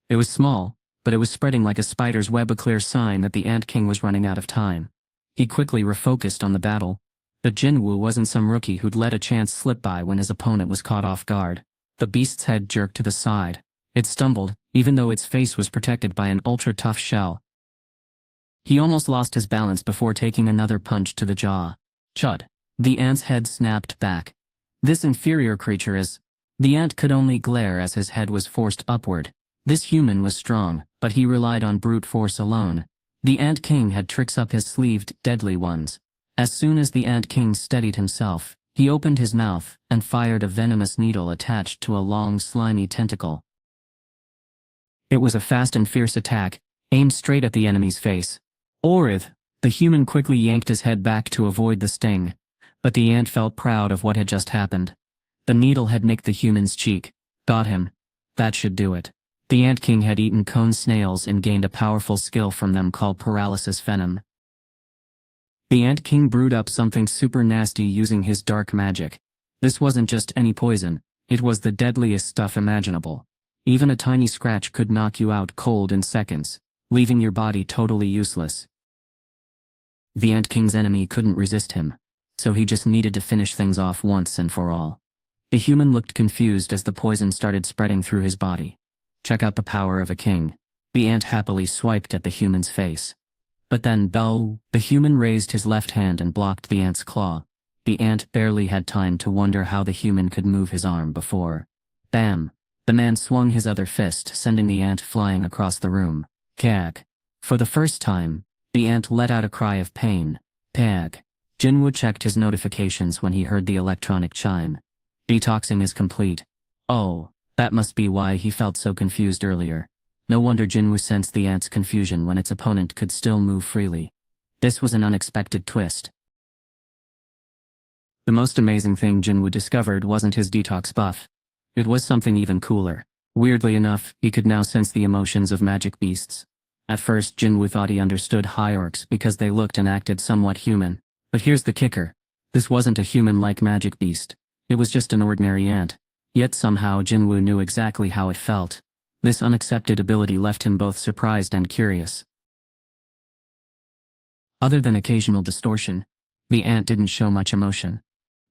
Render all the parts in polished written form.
It was small, but it was spreading like a spider's web, a clear sign that the Ant King was running out of time. He quickly refocused on the battle. But Jin-Woo wasn't some rookie who'd let a chance slip by when his opponent was caught off guard. The beast's head jerked to the side. It stumbled, even though its face was protected by an ultra-tough shell. He almost lost his balance before taking another punch to the jaw. Chud. The ant's head snapped back. This inferior creature is... The ant could only glare as his head was forced upward. This human was strong, but he relied on brute force alone. The Ant King had tricks up his sleeve, deadly ones. As soon as the Ant King steadied himself, he opened his mouth and fired a venomous needle attached to a long, slimy tentacle. It was a fast and fierce attack, aimed straight at the enemy's face. Orith! The human quickly yanked his head back to avoid the sting, but the ant felt proud of what had just happened. The needle had nicked the human's cheek. Got him. That should do it. The Ant King had eaten cone snails and gained a powerful skill from them called paralysis venom. The Ant King brewed up something super nasty using his dark magic. This wasn't just any poison, it was the deadliest stuff imaginable. Even a tiny scratch could knock you out cold in seconds, leaving your body totally useless. The Ant King's enemy couldn't resist him, so he just needed to finish things off once and for all. The human looked confused as the poison started spreading through his body. Check out the power of a king. The ant happily swiped at the human's face. But then, the human raised his left hand and blocked the ant's claw. The ant barely had time to wonder how the human could move his arm before. Bam! The man swung his other fist, sending the ant flying across the room. Kag. For the first time, the ant let out a cry of pain. Pag. Jin-Woo checked his notifications when he heard the electronic chime. Detoxing is complete. Oh, that must be why he felt so confused earlier. No wonder Jin-Woo sensed the ant's confusion when its opponent could still move freely. This was an unexpected twist. The most amazing thing Jin-Woo discovered wasn't his detox buff. It was something even cooler. Weirdly enough, he could now sense the emotions of magic beasts. At first, Jin-Woo thought he understood high orcs because they looked and acted somewhat human. But here's the kicker. This wasn't a human-like magic beast. It was just an ordinary ant. Yet somehow Jin-Woo knew exactly how it felt. This unaccepted ability left him both surprised and curious. Other than occasional distortion, the ant didn't show much emotion.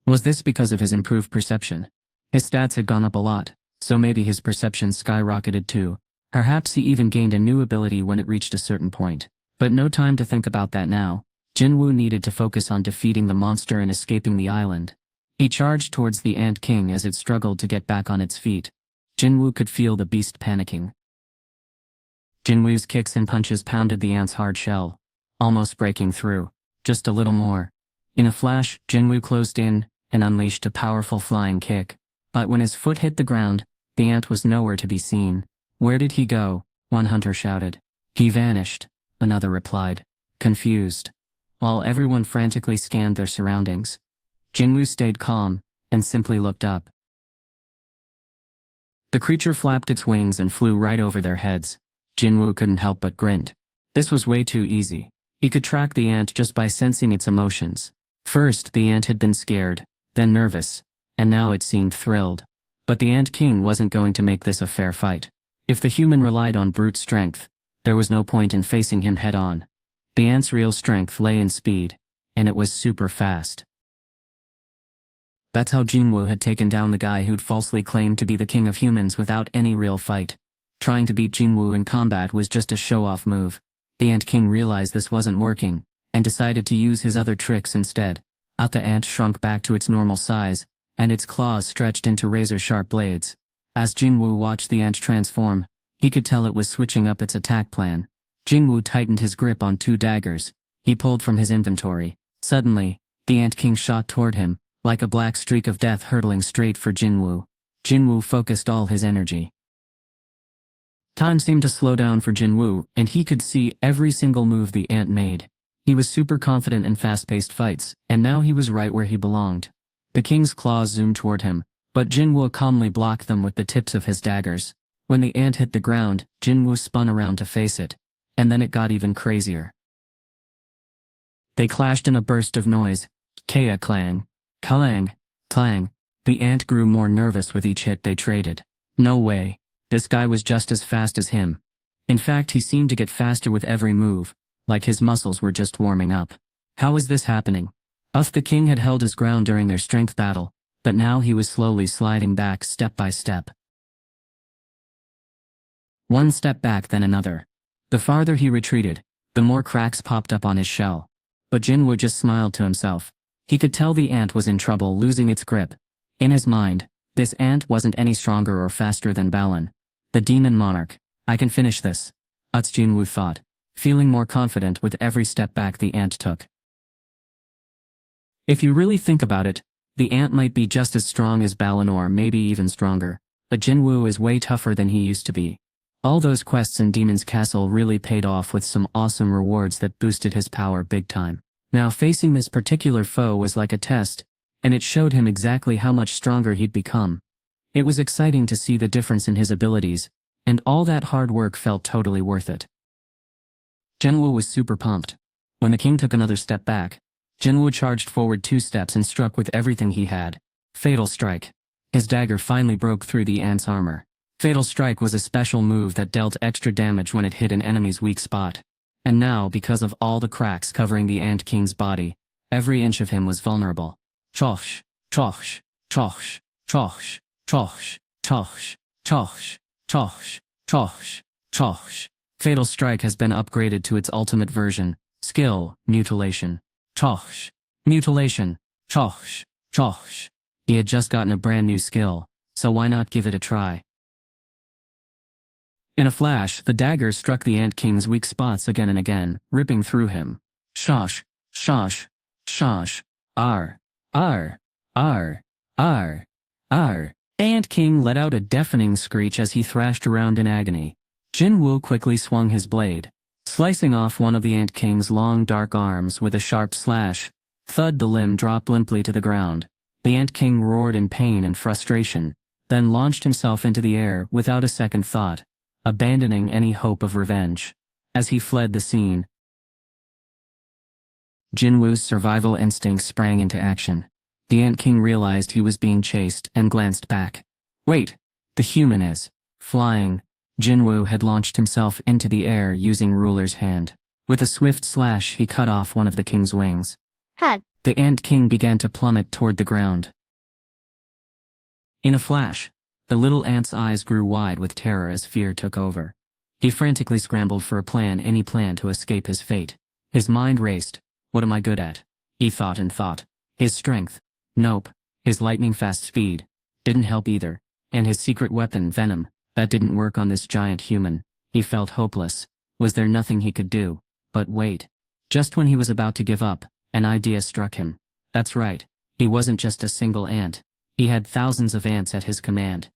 Was this because of his improved perception? His stats had gone up a lot, so maybe his perception skyrocketed too. Perhaps he even gained a new ability when it reached a certain point. But no time to think about that now. Jin-Woo needed to focus on defeating the monster and escaping the island. He charged towards the Ant King as it struggled to get back on its feet. Jin-Woo could feel the beast panicking. Jin-Woo's kicks and punches pounded the ant's hard shell, almost breaking through. Just a little more. In a flash, Jin-Woo closed in and unleashed a powerful flying kick. But when his foot hit the ground, the ant was nowhere to be seen. Where did he go? One hunter shouted. He vanished, another replied, confused. While everyone frantically scanned their surroundings, Jin-Woo stayed calm and simply looked up. The creature flapped its wings and flew right over their heads. Jin-Woo couldn't help but grin. This was way too easy. He could track the ant just by sensing its emotions. First, the ant had been scared, then nervous, and now it seemed thrilled. But the Ant King wasn't going to make this a fair fight. If the human relied on brute strength, there was no point in facing him head-on. The ant's real strength lay in speed, and it was super fast. That's how Jin-Woo had taken down the guy who'd falsely claimed to be the king of humans without any real fight. Trying to beat Jin-Woo in combat was just a show-off move. The Ant King realized this wasn't working, and decided to use his other tricks instead. The ant shrunk back to its normal size, and its claws stretched into razor-sharp blades. As Jin-Woo watched the ant transform, he could tell it was switching up its attack plan. Jin-Woo tightened his grip on 2 daggers. He pulled from his inventory. Suddenly, the Ant King shot toward him, like a black streak of death hurtling straight for Jin-Woo. Jin-Woo focused all his energy. Time seemed to slow down for Jin-Woo, and he could see every single move the ant made. He was super confident in fast-paced fights, and now he was right where he belonged. The king's claws zoomed toward him, but Jin-Woo calmly blocked them with the tips of his daggers. When the ant hit the ground, Jin-Woo spun around to face it, and then it got even crazier. They clashed in a burst of noise. Kaya clang. Clang. Clang. The ant grew more nervous with each hit they traded. No way. This guy was just as fast as him. In fact, he seemed to get faster with every move, like his muscles were just warming up. How was this happening? The king had held his ground during their strength battle, but now he was slowly sliding back step by step. One step back, then another. The farther he retreated, the more cracks popped up on his shell. But Jin-Woo just smiled to himself. He could tell the ant was in trouble losing its grip. In his mind, this ant wasn't any stronger or faster than Balan, the demon monarch. I can finish this. Jin-Woo thought, feeling more confident with every step back the ant took. If you really think about it, the ant might be just as strong as Balan or maybe even stronger, but Jin-Woo is way tougher than he used to be. All those quests in Demon's Castle really paid off with some awesome rewards that boosted his power big time. Now facing this particular foe was like a test, and it showed him exactly how much stronger he'd become. It was exciting to see the difference in his abilities, and all that hard work felt totally worth it. Jin-Woo was super pumped. When the king took another step back, Jin-Woo charged forward 2 steps and struck with everything he had. Fatal Strike. His dagger finally broke through the ant's armor. Fatal Strike was a special move that dealt extra damage when it hit an enemy's weak spot. And now, because of all the cracks covering the Ant King's body, every inch of him was vulnerable. Chosh, chosh, chosh, chosh, chosh, chosh, chosh, chosh, chosh, chosh. Fatal Strike has been upgraded to its ultimate version, skill, Mutilation. Chosh, Mutilation, chosh, chosh. He had just gotten a brand new skill, so why not give it a try? In a flash, the dagger struck the Ant King's weak spots again and again, ripping through him. Shosh, shosh, shosh, ar, ar, ar, ar, ar. Ant King let out a deafening screech as he thrashed around in agony. Jin-Woo quickly swung his blade, slicing off one of the Ant King's long dark arms with a sharp slash. Thud, the limb dropped limply to the ground. The Ant King roared in pain and frustration, then launched himself into the air without a second thought, abandoning any hope of revenge. As he fled the scene, Jin-Woo's survival instinct sprang into action. The Ant King realized he was being chased and glanced back. Wait, the human is flying. Jin-Woo had launched himself into the air using Ruler's hand. With a swift slash, he cut off one of the king's wings. Hut. The Ant King began to plummet toward the ground. In a flash, the little ant's eyes grew wide with terror as fear took over. He frantically scrambled for any plan to escape his fate. His mind raced. What am I good at? He thought and thought. His strength? Nope. His lightning-fast speed? Didn't help either. And his secret weapon, venom? That didn't work on this giant human. He felt hopeless. Was there nothing he could do? But wait. Just when he was about to give up, an idea struck him. That's right. He wasn't just a single ant. He had thousands of ants at his command.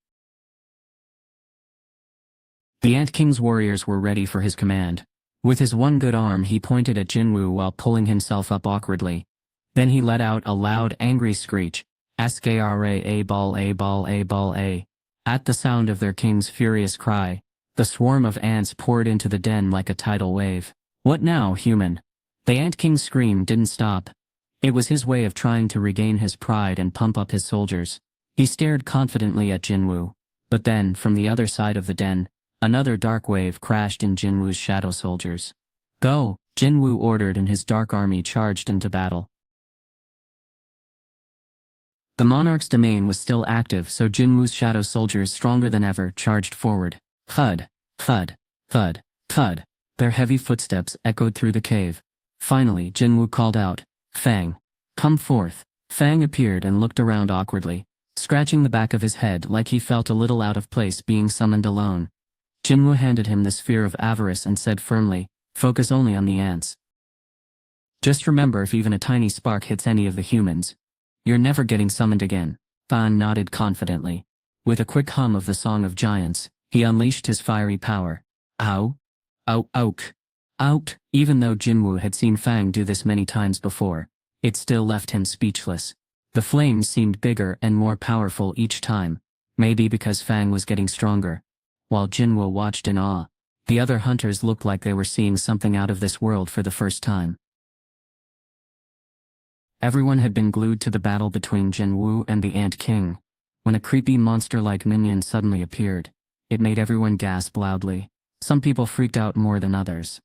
The Ant King's warriors were ready for his command. With his one good arm, he pointed at Jin-Woo while pulling himself up awkwardly. Then he let out a loud, angry screech. Skra a ball a ball a ball a. At the sound of their king's furious cry, the swarm of ants poured into the den like a tidal wave. What now, human? The Ant King's scream didn't stop. It was his way of trying to regain his pride and pump up his soldiers. He stared confidently at Jin-Woo. But then, from the other side of the den, another dark wave crashed in Jin-Woo's shadow soldiers. Go! Jin-Woo ordered, and his dark army charged into battle. The monarch's domain was still active, so Jin-Woo's shadow soldiers, stronger than ever, charged forward. Thud, thud, thud, thud. Their heavy footsteps echoed through the cave. Finally, Jin-Woo called out, Fang, come forth. Fang appeared and looked around awkwardly, scratching the back of his head like he felt a little out of place being summoned alone. Jin-Woo handed him the sphere of avarice and said firmly, focus only on the ants. Just remember, if even a tiny spark hits any of the humans, you're never getting summoned again. Fan nodded confidently. With a quick hum of the Song of Giants, he unleashed his fiery power. Ow! Ow! Ouk! Out! Even though Jin-Woo had seen Fang do this many times before, it still left him speechless. The flames seemed bigger and more powerful each time, maybe because Fang was getting stronger. While Jin-Woo watched in awe, the other hunters looked like they were seeing something out of this world for the first time. Everyone had been glued to the battle between Jin-Woo and the Ant King, when a creepy monster-like minion suddenly appeared. It made everyone gasp loudly. Some people freaked out more than others.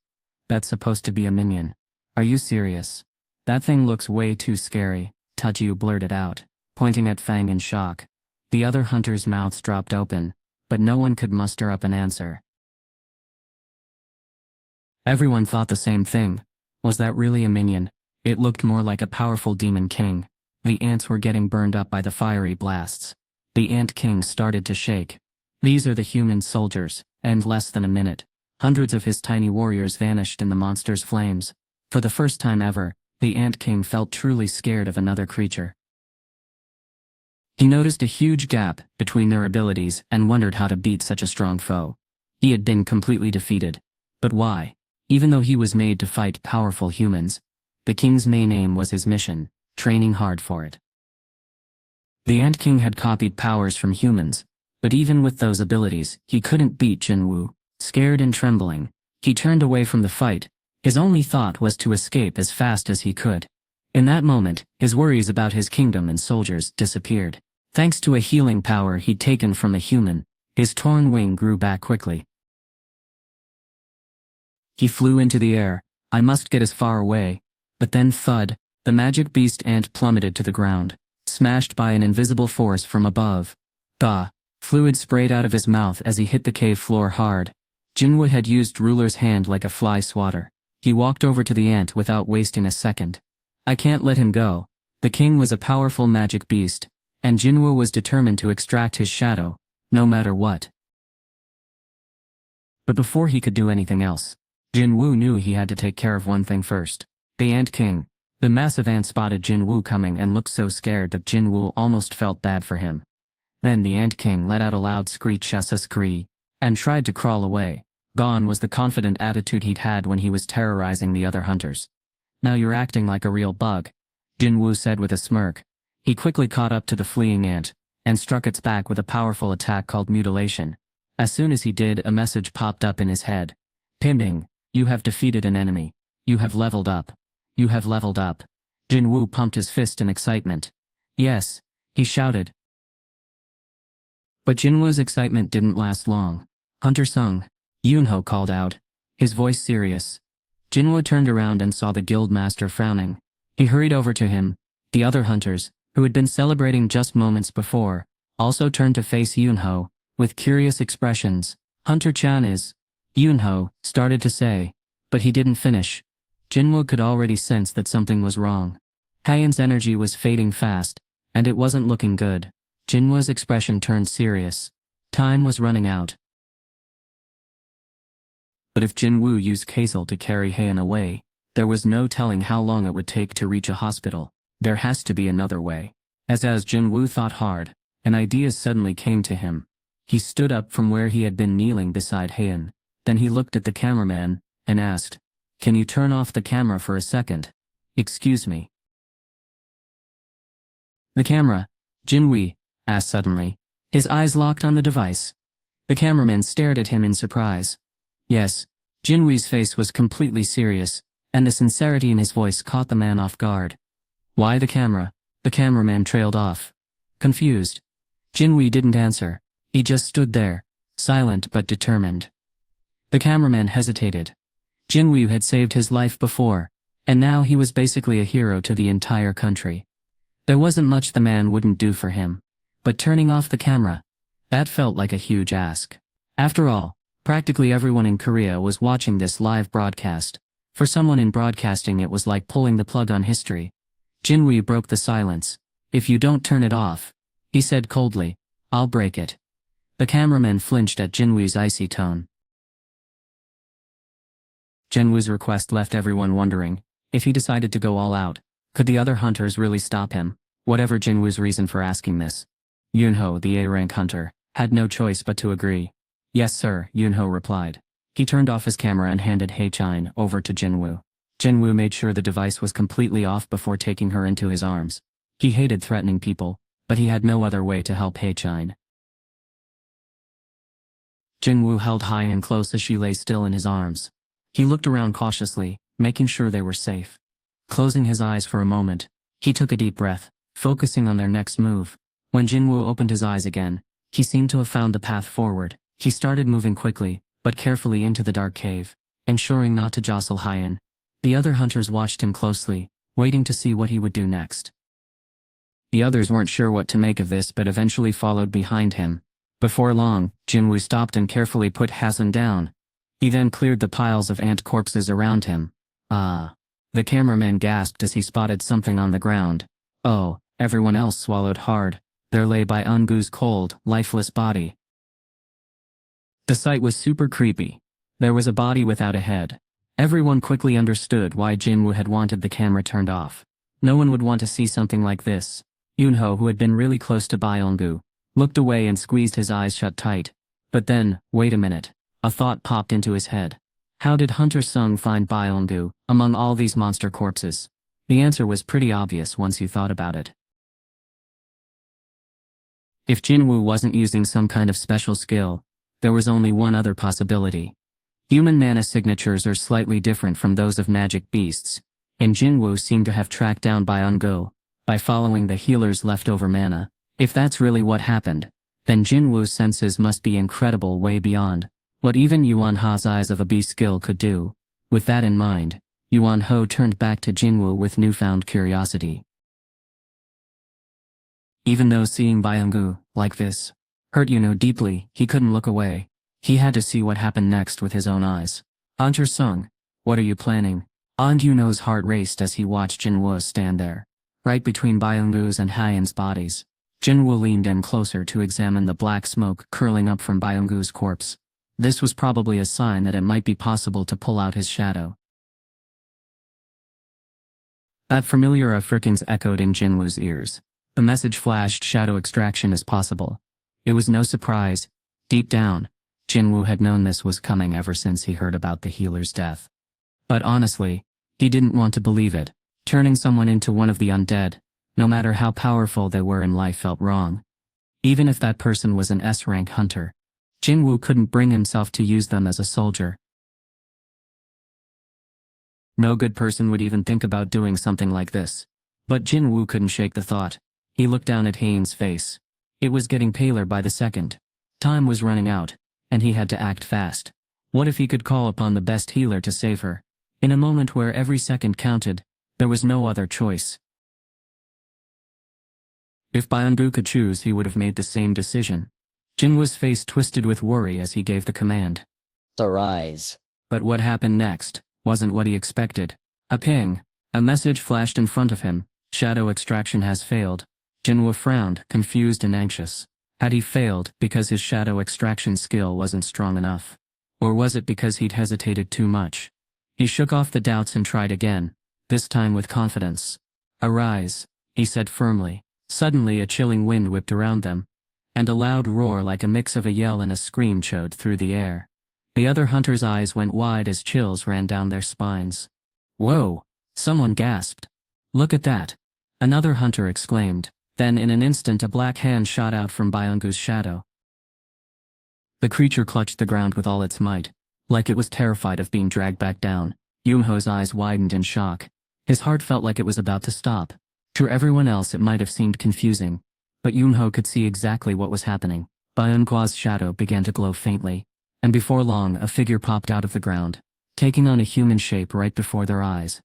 That's supposed to be a minion. Are you serious? That thing looks way too scary, Tajiu blurted out, pointing at Fang in shock. The other hunters' mouths dropped open, but no one could muster up an answer. Everyone thought the same thing. Was that really a minion? It looked more like a powerful demon king. The ants were getting burned up by the fiery blasts. The ant king started to shake. These are the human soldiers, and less than a minute, hundreds of his tiny warriors vanished in the monster's flames. For the first time ever, the ant king felt truly scared of another creature. He noticed a huge gap between their abilities and wondered how to beat such a strong foe. He had been completely defeated. But why? Even though he was made to fight powerful humans, the king's main aim was his mission, training hard for it. The Ant King had copied powers from humans, but even with those abilities, he couldn't beat Jin-Woo. Scared and trembling, he turned away from the fight. His only thought was to escape as fast as he could. In that moment, his worries about his kingdom and soldiers disappeared. Thanks to a healing power he'd taken from a human, his torn wing grew back quickly. He flew into the air. I must get as far away. But then thud, the magic beast ant plummeted to the ground, smashed by an invisible force from above. Gah! Fluid sprayed out of his mouth as he hit the cave floor hard. Jin-Woo had used ruler's hand like a fly swatter. He walked over to the ant without wasting a second. I can't let him go. The king was a powerful magic beast, and Jin-Woo was determined to extract his shadow, no matter what. But before he could do anything else, Jin-Woo knew he had to take care of one thing first. The Ant King. The massive ant spotted Jin-Woo coming and looked so scared that Jin-Woo almost felt bad for him. Then the Ant King let out a loud screech as a scree, and tried to crawl away. Gone was the confident attitude he'd had when he was terrorizing the other hunters. Now you're acting like a real bug, Jin-Woo said with a smirk. He quickly caught up to the fleeing ant, and struck its back with a powerful attack called mutilation. As soon as he did, a message popped up in his head. Ping, you have defeated an enemy. You have leveled up. You have leveled up. Jin-Woo pumped his fist in excitement. Yes, he shouted. But Jin-Woo's excitement didn't last long. Hunter Sung, Yoon-ho called out, his voice serious. Jin-Woo turned around and saw the guild master frowning. He hurried over to him. The other hunters, who had been celebrating just moments before, also turned to face Yoon-ho, with curious expressions. Hunter-chan is... Yoon-ho started to say, but he didn't finish. Jin-Woo could already sense that something was wrong. Haeun's energy was fading fast, and it wasn't looking good. Jin-Woo's expression turned serious. Time was running out. But if Jin-Woo used Hazel to carry Haeun away, there was no telling how long it would take to reach a hospital. There has to be another way. As Jin-Woo thought hard, an idea suddenly came to him. He stood up from where he had been kneeling beside Haeun. Then he looked at the cameraman, and asked, "Can you turn off the camera for a second? Excuse me." The camera, Jin-Woo asked suddenly. His eyes locked on the device. The cameraman stared at him in surprise. Yes, Jin-Woo's face was completely serious, and the sincerity in his voice caught the man off guard. Why the camera? The cameraman trailed off. Confused. Jin-Woo didn't answer. He just stood there, silent but determined. The cameraman hesitated. Jin-Woo had saved his life before, and now he was basically a hero to the entire country. There wasn't much the man wouldn't do for him. But turning off the camera, that felt like a huge ask. After all, practically everyone in Korea was watching this live broadcast. For someone in broadcasting, it was like pulling the plug on history. Jin-Woo broke the silence. If you don't turn it off, he said coldly, I'll break it. The cameraman flinched at Jin-Woo's icy tone. Jin-Woo's request left everyone wondering, if he decided to go all out, could the other hunters really stop him? Whatever Jin-Woo's reason for asking this, Yoon-ho, the A-rank hunter, had no choice but to agree. Yes sir, Yoon-ho replied. He turned off his camera and handed Hae-chan over to Jin-Woo. Jin-Woo made sure the device was completely off before taking her into his arms. He hated threatening people, but he had no other way to help Hae-chan. Jin-Woo held Haeun close as she lay still in his arms. He looked around cautiously, making sure they were safe. Closing his eyes for a moment, he took a deep breath, focusing on their next move. When Jin-Woo opened his eyes again, he seemed to have found the path forward. He started moving quickly, but carefully into the dark cave, ensuring not to jostle Hyen. The other hunters watched him closely, waiting to see what he would do next. The others weren't sure what to make of this but eventually followed behind him. Before long, Jin-Woo stopped and carefully put Hasan down. He then cleared the piles of ant corpses around him. Ah. The cameraman gasped as he spotted something on the ground. Oh, everyone else swallowed hard. There lay by Eun-gu's cold, lifeless body. The sight was super creepy. There was a body without a head. Everyone quickly understood why Jin-Woo had wanted the camera turned off. No one would want to see something like this. Yoonho, who had been really close to Eun-gu, looked away and squeezed his eyes shut tight. But then, wait a minute. A thought popped into his head. How did Hunter Sung find Eun-gu among all these monster corpses? The answer was pretty obvious once you thought about it. If Jin-Woo wasn't using some kind of special skill, there was only one other possibility. Human mana signatures are slightly different from those of magic beasts, and Jin-Woo seemed to have tracked down Eun-gu by following the healer's leftover mana. If that's really what happened, then Jin-Woo's senses must be incredible, way beyond what even Yuan Ha's eyes of a beast skill could do. With that in mind, Yuan Ho turned back to Jin-Woo with newfound curiosity. Even though seeing Eun-gu like this hurt deeply, he couldn't look away. He had to see what happened next with his own eyes. Hunter Sung, what are you planning? Eun-gu's heart raced as he watched Jin-Woo stand there, right between Eun-gu's and Hyen's bodies. Jin-Woo leaned in closer to examine the black smoke curling up from Eun-gu's corpse. This was probably a sign that it might be possible to pull out his shadow. That familiar Afrikaans echoed in Jin-Woo's ears. The message flashed: shadow extraction is possible. It was no surprise. Deep down, Jin-Woo had known this was coming ever since he heard about the healer's death. But honestly, he didn't want to believe it. Turning someone into one of the undead, no matter how powerful they were in life, felt wrong. Even if that person was an S-rank hunter, Jin-Woo couldn't bring himself to use them as a soldier. No good person would even think about doing something like this. But Jin-Woo couldn't shake the thought. He looked down at Hyen's face. It was getting paler by the second. Time was running out, and he had to act fast. What if he could call upon the best healer to save her? In a moment where every second counted, there was no other choice. If Eun-gu could choose, he would have made the same decision. Jin-Woo's face twisted with worry as he gave the command. Arise. But what happened next wasn't what he expected. A ping. A message flashed in front of him. Shadow extraction has failed. Jin-Woo frowned, confused and anxious. Had he failed because his shadow extraction skill wasn't strong enough? Or was it because he'd hesitated too much? He shook off the doubts and tried again, this time with confidence. Arise, he said firmly. Suddenly a chilling wind whipped around them, and a loud roar like a mix of a yell and a scream chowed through the air. The other hunters' eyes went wide as chills ran down their spines. Whoa! Someone gasped. Look at that! Another hunter exclaimed. Then in an instant a black hand shot out from Eun-gu's shadow. The creature clutched the ground with all its might, like it was terrified of being dragged back down. Yoonho's eyes widened in shock. His heart felt like it was about to stop. To everyone else it might have seemed confusing, but Yoonho could see exactly what was happening. Eun-gu's shadow began to glow faintly, and before long a figure popped out of the ground, taking on a human shape right before their eyes.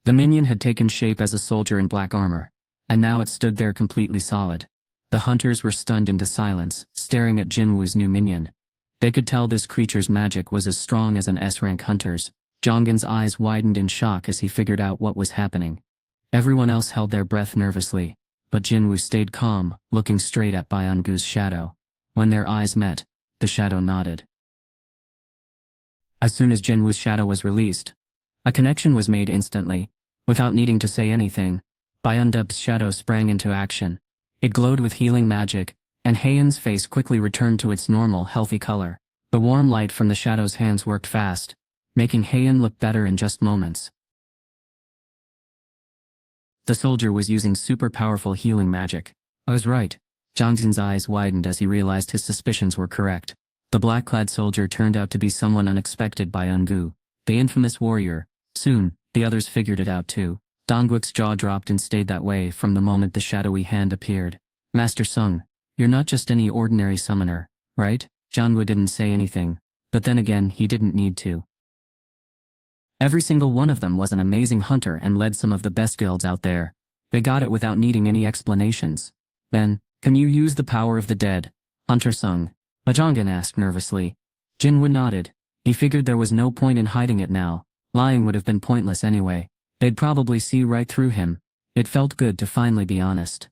The minion had taken shape as a soldier in black armor, and now it stood there completely solid. The hunters were stunned into silence, staring at Jin-Woo's new minion. They could tell this creature's magic was as strong as an S-rank hunter's. Jonggin's eyes widened in shock as he figured out what was happening. Everyone else held their breath nervously, but Jin-Woo stayed calm, looking straight at Eun-gu's shadow. When their eyes met, the shadow nodded. As soon as Jin-Woo's shadow was released, a connection was made instantly. Without needing to say anything, Eun-gu's shadow sprang into action. It glowed with healing magic, and Hyen's face quickly returned to its normal, healthy color. The warm light from the shadow's hands worked fast, making Hyen look better in just moments. The soldier was using super powerful healing magic. I was right. Jonggin's eyes widened as he realized his suspicions were correct. The black-clad soldier turned out to be someone unexpected by Eun-gu, the infamous warrior. Soon, the others figured it out too. Dongwook's jaw dropped and stayed that way from the moment the shadowy hand appeared. Master Sung, you're not just any ordinary summoner, right? Jin-Woo didn't say anything, but then again he didn't need to. Every single one of them was an amazing hunter and led some of the best guilds out there. They got it without needing any explanations. Then, can you use the power of the dead? Hunter Sung. Bajongan asked nervously. Jin-Woo nodded. He figured there was no point in hiding it now. Lying would have been pointless anyway. They'd probably see right through him. It felt good to finally be honest.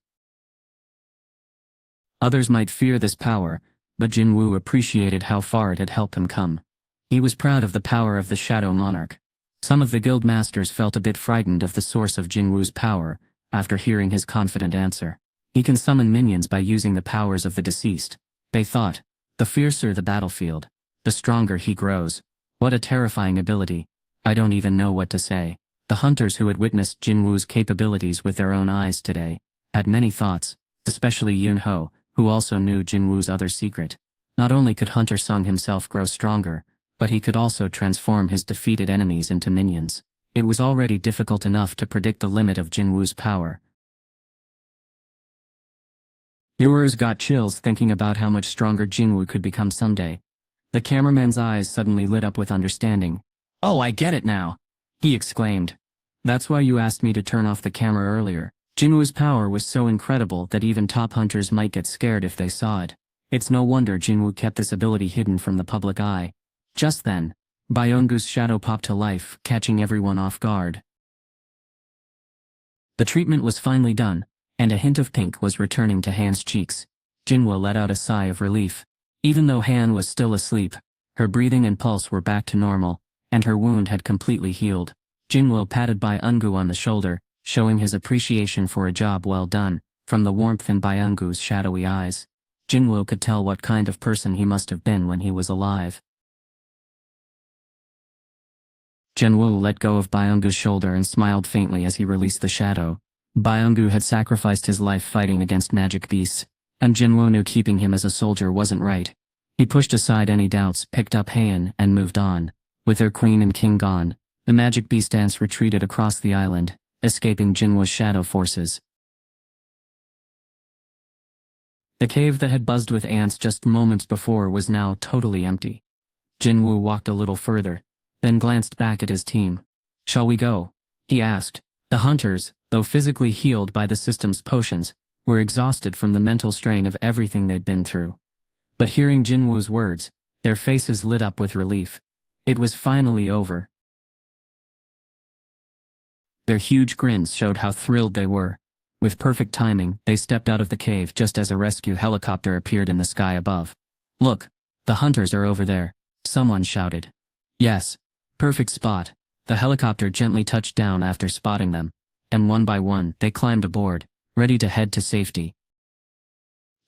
Others might fear this power, but Jin-Woo appreciated how far it had helped him come. He was proud of the power of the Shadow Monarch. Some of the guild masters felt a bit frightened of the source of Jin-Woo's power, after hearing his confident answer. He can summon minions by using the powers of the deceased, they thought. The fiercer the battlefield, the stronger he grows. What a terrifying ability. I don't even know what to say. The hunters who had witnessed Jin-Woo's capabilities with their own eyes today had many thoughts, especially Yun-ho, who also knew Jin-Woo's other secret. Not only could Hunter Sung himself grow stronger, but he could also transform his defeated enemies into minions. It was already difficult enough to predict the limit of Jin-Woo's power. Viewers got chills thinking about how much stronger Jin-Woo could become someday. The cameraman's eyes suddenly lit up with understanding. "Oh, I get it now!" he exclaimed. "That's why you asked me to turn off the camera earlier." Jin-Woo's power was so incredible that even top hunters might get scared if they saw it. It's no wonder Jin-Woo kept this ability hidden from the public eye. Just then, Byung-goo's shadow popped to life, catching everyone off guard. The treatment was finally done, and a hint of pink was returning to Han's cheeks. Jin-Woo let out a sigh of relief. Even though Han was still asleep, her breathing and pulse were back to normal, and her wound had completely healed. Jin-Woo patted Byung-gu on the shoulder, showing his appreciation for a job well done. From the warmth in Byung-gu's shadowy eyes, Jin-Woo could tell what kind of person he must have been when he was alive. Jin-Woo let go of Byung-gu's shoulder and smiled faintly as he released the shadow. Byung-gu had sacrificed his life fighting against magic beasts, and Jin-Woo knew keeping him as a soldier wasn't right. He pushed aside any doubts, picked up Han, and moved on. With their queen and king gone, the magic beast ants retreated across the island, escaping Jin-Woo's shadow forces. The cave that had buzzed with ants just moments before was now totally empty. Jin-Woo walked a little further, then glanced back at his team. "Shall we go?" he asked. The hunters, though physically healed by the system's potions, were exhausted from the mental strain of everything they'd been through. But hearing Jin-Woo's words, their faces lit up with relief. It was finally over. Their huge grins showed how thrilled they were. With perfect timing, they stepped out of the cave just as a rescue helicopter appeared in the sky above. "Look, the hunters are over there," someone shouted. "Yes. Perfect spot." The helicopter gently touched down after spotting them, and one by one they climbed aboard, ready to head to safety.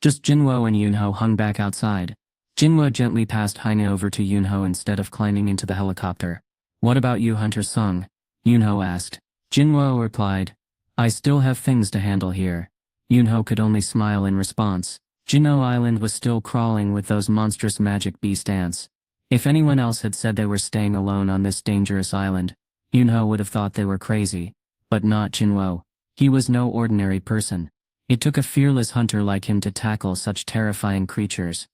Just Jin-Woo and Yun-ho hung back outside. Jin-Woo gently passed Han over to Yun-ho instead of climbing into the helicopter. "What about you, Hunter Sung?" Yun-ho asked. Jin-Woo replied, "I still have things to handle here." Yun-ho could only smile in response. Jin-Woo Island was still crawling with those monstrous magic beast ants. If anyone else had said they were staying alone on this dangerous island, Yun-ho would have thought they were crazy. But not Jin-Woo. He was no ordinary person. It took a fearless hunter like him to tackle such terrifying creatures.